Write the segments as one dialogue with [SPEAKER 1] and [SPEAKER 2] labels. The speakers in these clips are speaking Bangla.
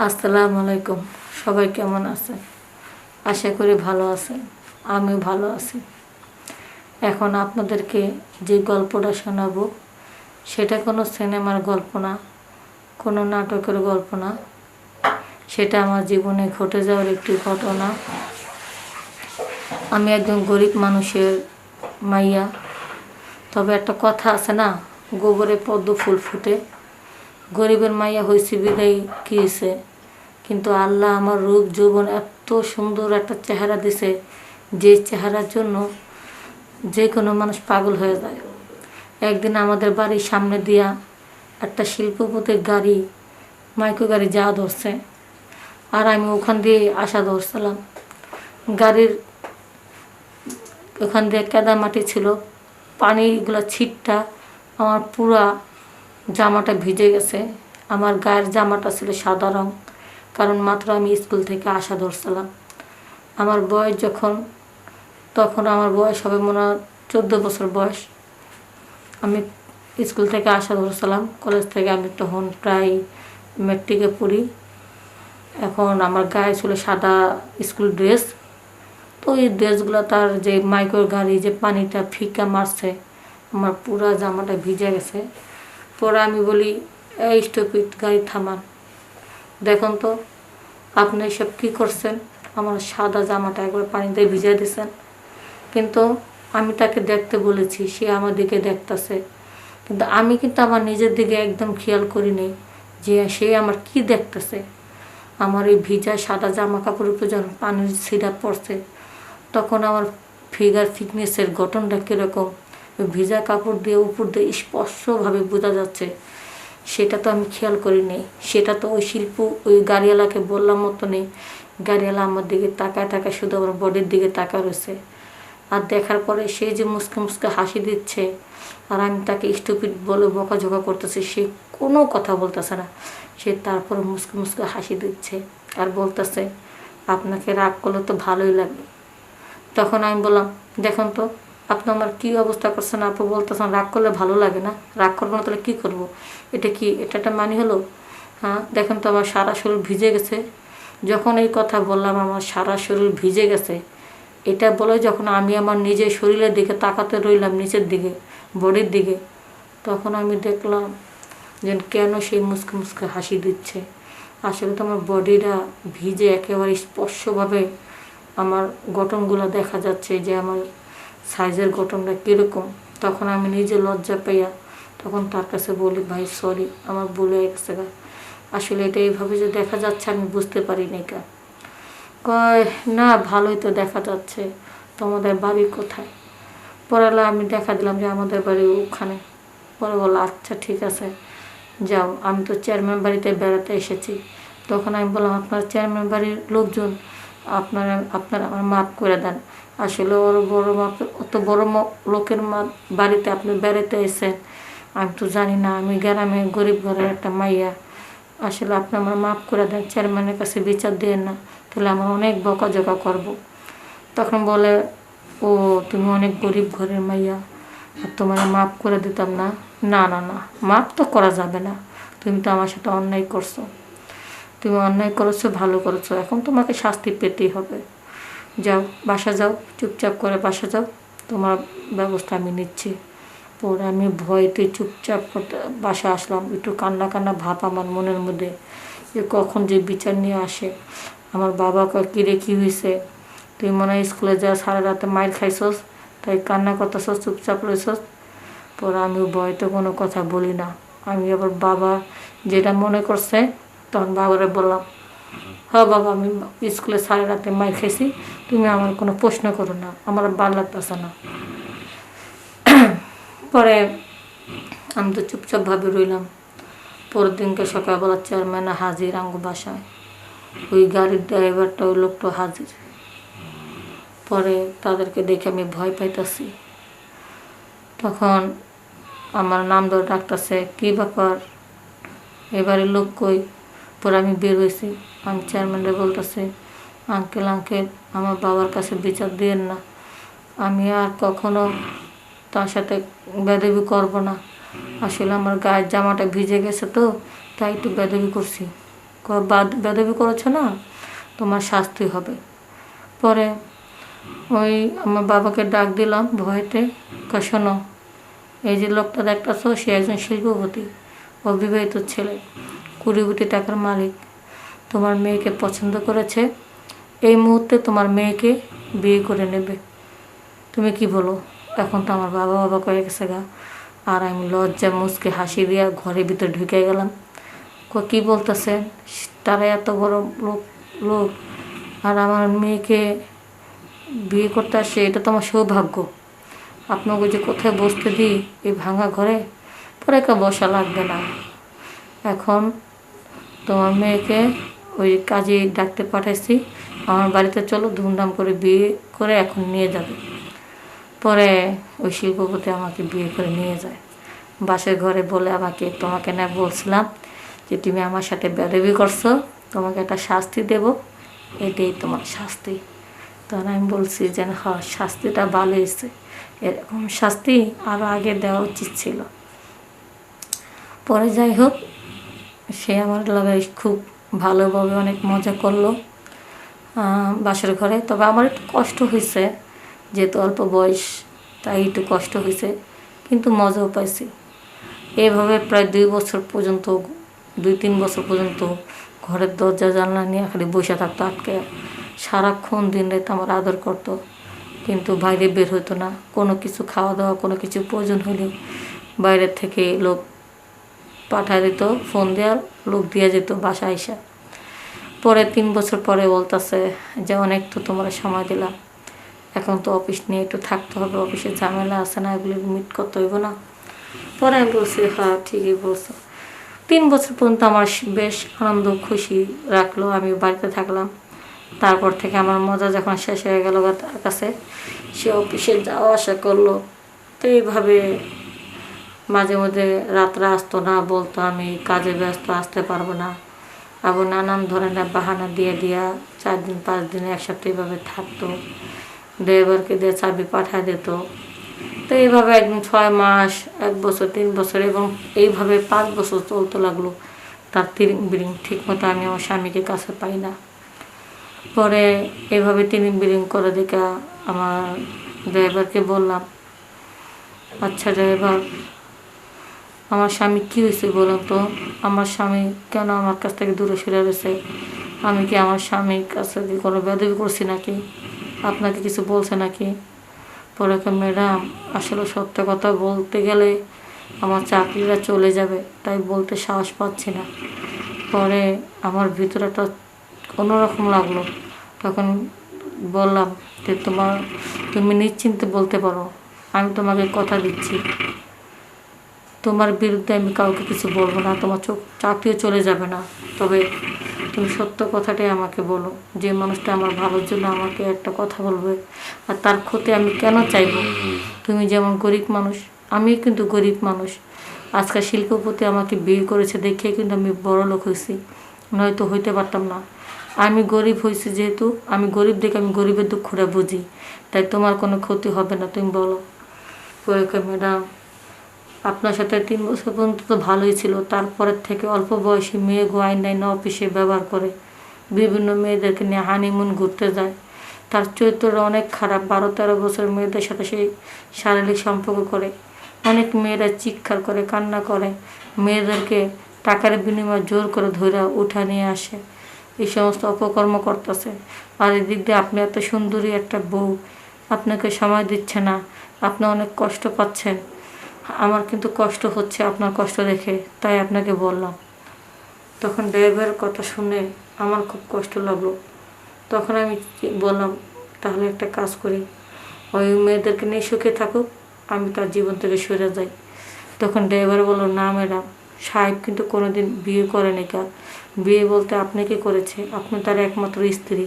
[SPEAKER 1] আসসালামু আলাইকুম। সবাই কেমন আছে? আশা করি ভালো আছেন। আমিও ভালো আছি। এখন আপনাদেরকে যে গল্পটা শোনাবো সেটা কোনো সিনেমার গল্প না, কোনো নাটকের গল্প না। সেটা আমার জীবনে ঘটে যাওয়ার একটি ঘটনা। আমি একজন গরিব মানুষের মাইয়া। তবে একটা কথা আছে না, গোবরে পদ্ম ফুল ফুটে। গরিবের মাইয়া হয়েছি বিদায় কী হয়েছে, কিন্তু আল্লাহ আমার রূপ যৌবন এত সুন্দর একটা চেহারা দিছে, যে চেহারার জন্য যে কোনো মানুষ পাগল হয়ে যায়। একদিন আমাদের বাড়ির সামনে দিয়া একটা শিল্পপতির গাড়ি, মাইক্রো গাড়ি যা ধরছে, আর আমি ওখান দিয়ে আসা ধরছিলাম। গাড়ির ওখান দিয়ে কাদা মাটি ছিল, পানিগুলো ছিটটা আমার পুরা জামাটা ভিজে গেছে। আমার গায়ের জামাটা ছিল সাদা রং, কারণ মাত্র আমি স্কুল থেকে আসা ধরছিলাম। আমার বয়স তখন আমার বয়স হবে মনে হয় 14 বছর বয়স। আমি স্কুল থেকে আসা ধরছিলাম, কলেজ থেকে আমি তখন প্রায় মেট্রিকে পড়ি। এখন আমার গায়ে ছিল সাদা স্কুল ড্রেস। তো এই ড্রেসগুলো তার যে মাইক্রোর গাড়ি যে পানিটা ফিকা মারছে, আমার পুরো জামাটা ভিজে গেছে। পরে আমি বলি, এই স্টপিড, গাড়ি থামান, দেখুন তো আপনি এসব কী করছেন, আমার সাদা জামাটা একবার পানিতে ভিজিয়ে দিয়েছেন। কিন্তু আমি তাকে দেখতে বলেছি, সে আমার দিকে দেখতেছে, কিন্তু আমি আমার নিজের দিকে একদম খেয়াল করিনি যে সে আমার কি দেখতেছে। আমার এই ভিজা সাদা জামা কাপড়ের উপর যখন পানির ছিটা পড়ছে, তখন আমার ফিগার ফিটনেসের গঠনটা কীরকম ভিজা কাপড় দিয়ে উপর দিয়ে স্পষ্টভাবে বোঝা যাচ্ছে, সেটা তো আমি খেয়াল করিনি। সেটা তো ওই গাড়িওয়ালাকে বললাম মতো নেই। গাড়িওয়ালা আমার দিকে তাকায় শুধু আমার বডির দিকে তাকা রয়েছে। আর দেখার পরে সে যে মুসকে মুসকে হাসি দিচ্ছে, আর আমি তাকে স্টুপিড বলে বকাঝকা করতেছি, সে কোনো কথা বলতেছে না। সে তারপরে মুসকে মুসকে হাসি দিচ্ছে আর বলতেছে, আপনাকে রাগ করলে তো ভালোই লাগে। তখন আমি বললাম, দেখুন তো আপনি আমার কী অবস্থা করছেন, আপনি বলতেছেন রাগ করলে ভালো লাগে না, রাগ করবো না তাহলে কী করবো? এটা একটা মানি হলো? হ্যাঁ, দেখেন তো আমার সারা শরীর ভিজে গেছে। যখন এই কথা বললাম আমার সারা শরীর ভিজে গেছে, এটা বলে যখন আমি আমার নিজের শরীরের দিকে তাকাতে রইলাম, নিচের দিকে বডির দিকে, তখন আমি দেখলাম যে কেন সেই মুসকে মুসকে হাসি দিচ্ছে। আসলে তো আমার বডিটা ভিজে একেবারে স্পষ্টভাবে আমার গঠনগুলো দেখা যাচ্ছে, যে আমার সাইজের গঠনটা কীরকম। তখন আমি নিজে লজ্জা পাইয়া তখন তার কাছে বলি, ভাই সরি, আমার ভুল হয়ে গেছে গা, আসলে এটা এইভাবে যে দেখা যাচ্ছে আমি বুঝতে পারি নি কা। কয় না, ভালোই তো দেখা যাচ্ছে, তোমাদের বাড়ি কোথায়? পরে আমি দেখা দিলাম যে আমাদের বাড়ি ওখানে। পরে বললো, আচ্ছা ঠিক আছে যাও, আমি তো চেয়ারম্যান বাড়িতে বেড়াতে এসেছি। তখন আমি বললাম, আপনার চেয়ারম্যান বাড়ির লোকজন, আপনারা আমার মাপ করে দেন। আসলে অত বড় লোকের বাড়িতে আপনি বেড়াতে এসেছেন, আমি তো জানি না, আমি গ্রামে গরিব ঘরের একটা মাইয়া। আসলে আপনি আমার মাফ করে দেন, চেয়ারম্যানের কাছে বিচার দিয়ে না, তাহলে আমার অনেক বকাঝকা করব। তখন বলে, ও তুমি অনেক গরিব ঘরের মাইয়া, আর তোমার মাফ করে দিতাম না? না না না, মাফ তো করা যাবে না, তুমি তো আমার সাথে অন্যায় করছো, তুমি অন্যায় করেছো, ভালো করেছো, এখন তোমাকে শাস্তি পেতেই হবে। যাও, বাসা যাও, চুপচাপ করে বাসা যাও, তোমার ব্যবস্থা আমি নিচ্ছি। পরে আমি ভয়তে চুপচাপ বাসা আসলাম। একটু কান্না কান্না ভাব আমার মনের মধ্যে, যে কখন যে বিচার নিয়ে আসে। আমার বাবা কয়, কিরে কী হয়েছে, তুই মনে হয় স্কুলে যা সারা রাতে মাইর খাইছস, তাই কান্না করতেছস, চুপচাপ রয়েছস। পরে আমি ভয়তে কোনো কথা বলি না। আমি আবার বাবা যেটা মনে করছে, তখন বাবারে বললাম, হ্যাঁ বাবা, আমি স্কুলে সারা রাতে মাইর খাইছি, তুমি আমার কোনো প্রশ্ন করো না, আমার ভালো লাগতেছে না। পরে আমি তো চুপচাপভাবে রইলাম। পরের দিনকে সকালবেলা চেয়ারম্যান হাজির আঙ্গু বাসায়, ওই গাড়ির ড্রাইভারটা, ওই লোকটা হাজির। পরে তাদেরকে দেখে আমি ভয় পাইতেছি। তখন আমার নাম ধরে ডাকতেছে, কী ব্যাপার, এবারে লোক কই? পরে আমি বের হয়েছি। আমি চেয়ারম্যানরা বলতেছে, আঙ্কেল আমার বাবার কাছে বিচার দিয়েন না, আমি আর কখনো তার সাথে বেদবি করব না। আসলে আমার গায়ের জামাটা ভিজে গেছে তো, তাই একটু বেদবি করছি। বেদবি করেছো না, তোমার শাস্তি হবে। পরে ওই আমার বাবাকে ডাক দিলাম ভয়েতে, শোনো, এই যে লোকটা দেখতেছো সে একজন শিল্পপতি, অবিবাহিত ছেলে, 20 কোটি টাকার মালিক, তোমার মেয়েকে পছন্দ করেছে, এই মুহূর্তে তোমার মেয়েকে বিয়ে করে নেবে, তুমি কি বলো? এখন তো আমার বাবা বাবা করে গেছে গা, আর আমি লজ্জা মুচকে হাসি দিয়া ঘরের ভিতরে ঢুকে গেলাম। কি বলতেছেন? তারা এত বড় লোক আর আমার মেয়েকে বিয়ে করতে আসে, এটা তো আমার সৌভাগ্য। আপনাকে যে কোথায় বসতে দিই এই ভাঙা ঘরে, পরে একা বসা লাগবে না। এখন তোমার মেয়েকে ওই কাজে ডাকতে পাঠাইছি, আমার বাড়িতে চলো, ধুমধাম করে বিয়ে করে এখন নিয়ে যাবে। পরে ওই শিল্পপতি আমাকে বিয়ে করে নিয়ে যায়। বাসের ঘরে বলে আমাকে, তোমাকে না বলছিলাম যে তুমি আমার সাথে বেদবি করছো, তোমাকে একটা শাস্তি দেব, এটাই তোমার শাস্তি। তখন আমি বলছি যে হ্যাঁ, শাস্তিটা ভালো হয়েছে, এরকম শাস্তি আরও আগে দেওয়া উচিত ছিল। পরে যাই হোক, সে আমার লাগে খুব ভালোভাবে অনেক মজা করলো বাসের ঘরে। তবে আমার একটু কষ্ট হয়েছে, যেহেতু অল্প বয়স, তাই একটু কষ্ট হয়েছে, কিন্তু মজাও পাইছি। এইভাবে প্রায় 2-3 বছর পর্যন্ত ঘরের দরজা জানলা নিয়ে খালি বসে থাকতো আটকে, সারাক্ষণ দিন রাত আমার আদর করতো, কিন্তু বাইরে বের হতো না। কোনো কিছু খাওয়া দাওয়া, কোনো কিছু প্রয়োজন হলে বাইরের থেকে লোক পাঠায় দিত, ফোন দেওয়ার লোক দিয়ে যেত বাসায় এসে। পরে 3 বছর পরে বলতেছে যে অনেক তো তোমার সময় দিলাম, এখন তো অফিস নিয়ে একটু থাকতে হবে, অফিসের ঝামেলা আছে না, এগুলি মিট করতে হইব না। পরে আমি বলছি হ্যাঁ ঠিকই বলছো। 3 বছর পর্যন্ত আমার বেশ আনন্দ খুশি রাখলো, আমি বাড়িতে থাকলাম। তারপর থেকে আমার মজা যখন শেষ হয়ে গেল তার কাছে, সে অফিসে যাওয়া আসা করলো। তো এইভাবে মাঝে মধ্যে রাত্রে আসতো না, বলতো আমি কাজে ব্যস্ত, আসতে পারবো না। আবার নানান ধরনের বাহানা দিয়ে 4 দিন 5 দিন এক সপ্তাহ এইভাবে থাকতো, ড্রাইভারকে দিয়ে চাবি পাঠিয়ে দিত। তো এইভাবে একদিন 6 মাস, 1 বছর, 3 বছর, এবং এইভাবে 5 বছর চলতে লাগলো। তার তিরিং বিরিং ঠিক মতো আমি আমার স্বামীকে কাছে পাই না। পরে এইভাবে তিরিং বিরিং করে দেখা আমার ড্রাইভারকে বললাম, আচ্ছা ড্রাইভার, আমার স্বামী কী হয়েছে বলুন তো, আমার স্বামী কেন আমার কাছ থেকে দূরে সরে রয়েছে? আমি কি আমার স্বামীর কাছে কি কোনো বেদবি করছি নাকি? আপনাকে কিছু বলছে নাকি? পরে ম্যাডাম, আসলে সত্য কথা বলতে গেলে আমার চাকরিটা চলে যাবে, তাই বলতে সাহস পাচ্ছি না। পরে আমার ভিতরে একটা অন্যরকম লাগলো। তখন বললাম যে তুমি নিশ্চিন্তে বলতে পারো, আমি তোমাকে কথা দিচ্ছি, তোমার বিরুদ্ধে আমি কাউকে কিছু বলবো না, তোমার চাকরিও চলে যাবে না। তবে তুমি সত্য কথাটাই আমাকে বলো, যে মানুষটা আমার ভালোর জন্য আমাকে একটা কথা বলবে, আর তার ক্ষতি আমি কেন চাইবো? তুমি যেমন গরিব মানুষ, আমিও কিন্তু গরিব মানুষ। আজকাল শিল্পপতি আমাকে বিয়ে করেছে দেখে কিন্তু আমি বড় লোক হয়েছি, নয়তো হইতে পারতাম না। আমি গরিব হয়েছি যেহেতু, আমি গরিব দেখে আমি গরিবের দুঃখটা বুঝি, তাই তোমার কোনো ক্ষতি হবে না, তুমি বলো। ম্যাডাম, আপনার সাথে 3 বছর পর্যন্ত তো ভালোই ছিল, তারপরের থেকে অল্প বয়সী মেয়ে গোয়াইন না অফিসে ব্যবহার করে, বিভিন্ন মেয়েদেরকে নিয়ে হানিমুন ঘুরতে যায়, তার চরিত্রটা অনেক খারাপ। 12-13 বছর মেয়েদের সাথে সেই শারীরিক সম্পর্ক করে, অনেক মেয়েরা চিৎকার করে, কান্না করে, মেয়েদেরকে টাকার বিনিময়ে জোর করে ধরে উঠা নিয়ে আসে, এই সমস্ত অপকর্ম করতেছে। আর এদিক দিয়ে আপনি এত সুন্দরী একটা বউ, আপনাকে সময় দিচ্ছে না, আপনি অনেক কষ্ট পাচ্ছেন। আমার কিন্তু কষ্ট হচ্ছে আপনার কষ্ট দেখে, তাই আপনাকে বললাম। তখন ড্রাইভারের কথা শুনে আমার খুব কষ্ট লাগলো। তখন আমি বললাম, তাহলে একটা কাজ করি, ওই মেয়েদেরকে নিয়ে সুখে থাকুক, আমি তার জীবন থেকে সরে যাই। তখন ড্রাইভার বললো, না ম্যাডাম, সাহেব কিন্তু কোনোদিন বিয়ে করেনি। কা বিয়ে বলতে আপনি কি করেছে? আপনি তার একমাত্র স্ত্রী।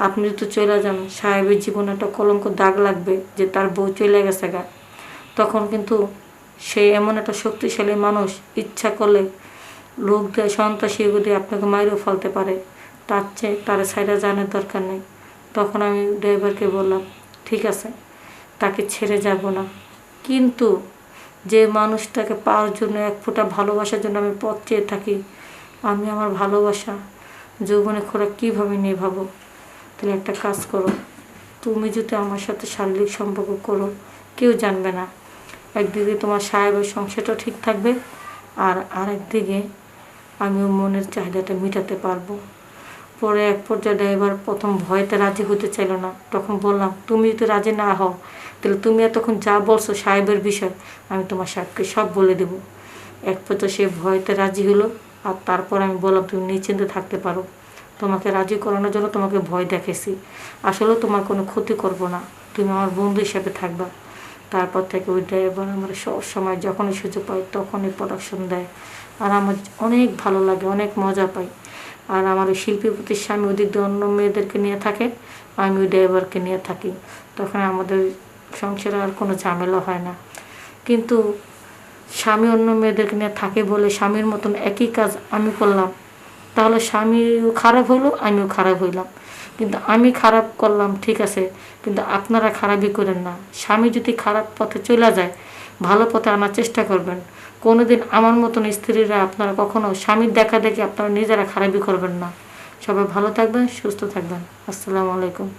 [SPEAKER 1] আপনি তো চলে যান, সাহেবের জীবনে একটা কলঙ্ক দাগ লাগবে যে তার বউ চলে গেছে গা। তখন কিন্তু সে এমন একটা শক্তিশালী মানুষ, ইচ্ছা করলে লোক দিয়ে, সন্ত্রাসী দিয়ে আপনাকে মাইরেও ফেলতে পারে, তার চেয়ে তার সাইডে জানার দরকার নেই। তখন আমি ড্রাইভারকে বললাম, ঠিক আছে, তাকে ছেড়ে যাব না, কিন্তু যে মানুষটাকে পাওয়ার জন্য, 1 ফোঁটা ভালোবাসার জন্য আমি পথ চেয়ে থাকি, আমি আমার ভালোবাসা যৌবনে খোরাক কীভাবে নেভাবো। তাহলে একটা কাজ করো, তুমি যদি আমার সাথে শারীরিক সম্পর্ক করো কেউ জানবে না। একদিকে তোমার সাহেবের সংসারটা ঠিক থাকবে, আর আরেকদিকে আমিও মনের চাহিদাটা মেটাতে পারবো। পরে এক পর্যায়ে ড্রাইভার প্রথম ভয়তে রাজি হতে চাইল না। তখন বললাম, তুমি যদি রাজি না হও তাহলে তুমি এতক্ষণ যা বলছো সাহেবের বিষয় আমি তোমার সাহেবকে সব বলে দেবো। এক পর্যায়ে সে ভয়তে রাজি হলো। আর তারপর আমি বললাম, তুমি নিশ্চিন্তে থাকতে পারো, তোমাকে রাজি করানোর জন্য তোমাকে ভয় দেখেছি, আসলে তোমার কোনো ক্ষতি করবো না, তুমি আমার বন্ধু হিসেবে থাকবা। তারপর থেকে ওই ড্রাইভার আমার সব সময় যখনই সুযোগ পাই তখনই প্রোডাকশন দেয়, আর আমার অনেক ভালো লাগে, অনেক মজা পাই। আর আমার ওই শিল্পীপতির স্বামী ওদিক দিয়ে অন্য মেয়েদেরকে নিয়ে থাকে, আমি ওই ড্রাইভারকে নিয়ে থাকি। তখন আমাদের সংসারে আর কোনো ঝামেলা হয় না। কিন্তু স্বামী অন্য মেয়েদেরকে নিয়ে থাকে বলে স্বামীর মতন একই কাজ আমি করলাম, তাহলে স্বামীও খারাপ হলো, আমিও খারাপ হইলাম। কিন্তু আমি খারাপ করলাম ঠিক আছে, কিন্তু আপনারা খারাপই করেন না। স্বামী যদি খারাপ পথে চলে যায় ভালো পথে আনার চেষ্টা করবেন। কোনোদিন আমার মতন স্ত্রীরা আপনারা কখনো স্বামীর দেখা দেখি আপনারা নিজেরা খারাপই করবেন না। সবাই ভালো থাকবেন, সুস্থ থাকবেন। আসসালামু আলাইকুম।